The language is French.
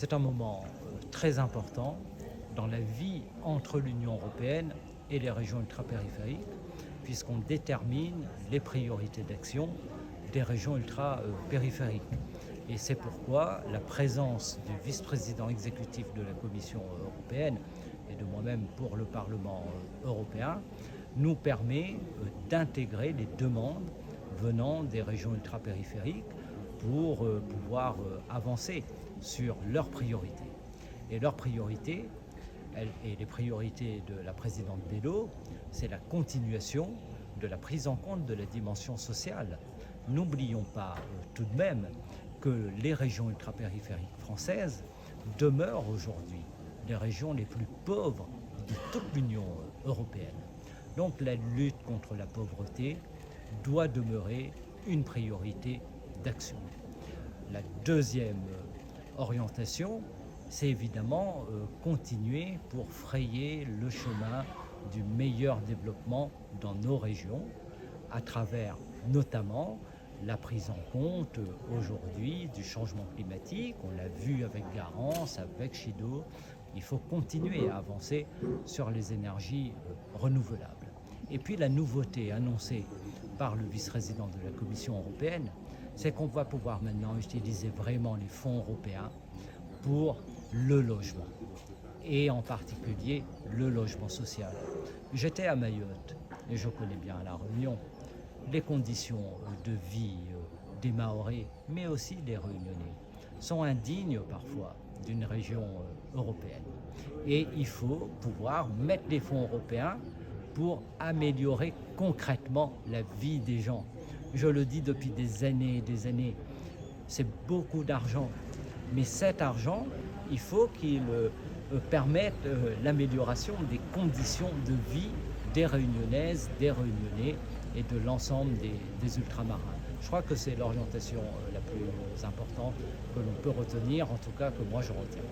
C'est un moment très important dans la vie entre l'Union européenne et les régions ultrapériphériques, puisqu'on détermine les priorités d'action des régions ultrapériphériques. Et c'est pourquoi la présence du vice-président exécutif de la Commission européenne et de moi-même pour le Parlement européen nous permet d'intégrer les demandes venant des régions ultrapériphériques pour pouvoir avancer sur leurs priorités. Et leurs priorités, et les priorités de la présidente Bello, c'est la continuation de la prise en compte de la dimension sociale. N'oublions pas tout de même que les régions ultrapériphériques françaises demeurent aujourd'hui les régions les plus pauvres de toute l'Union européenne. Donc la lutte contre la pauvreté doit demeurer une priorité d'action. La deuxième orientation, c'est évidemment continuer pour frayer le chemin du meilleur développement dans nos régions, à travers notamment la prise en compte aujourd'hui du changement climatique. On l'a vu avec Garance, avec Chido. Il faut continuer à avancer sur les énergies renouvelables. Et puis la nouveauté annoncée par le vice-président de la Commission européenne, c'est qu'on va pouvoir maintenant utiliser vraiment les fonds européens pour le logement, et en particulier le logement social. J'étais à Mayotte et je connais bien La Réunion. Les conditions de vie des Mahorais, mais aussi des Réunionnais, sont indignes parfois d'une région européenne. Et il faut pouvoir mettre les fonds européens pour améliorer concrètement la vie des gens. Je le dis depuis des années et des années, c'est beaucoup d'argent. Mais cet argent, il faut qu'il permette l'amélioration des conditions de vie des Réunionnaises, des Réunionnais et de l'ensemble des ultramarins. Je crois que c'est l'orientation la plus importante que l'on peut retenir, en tout cas que moi je retiens.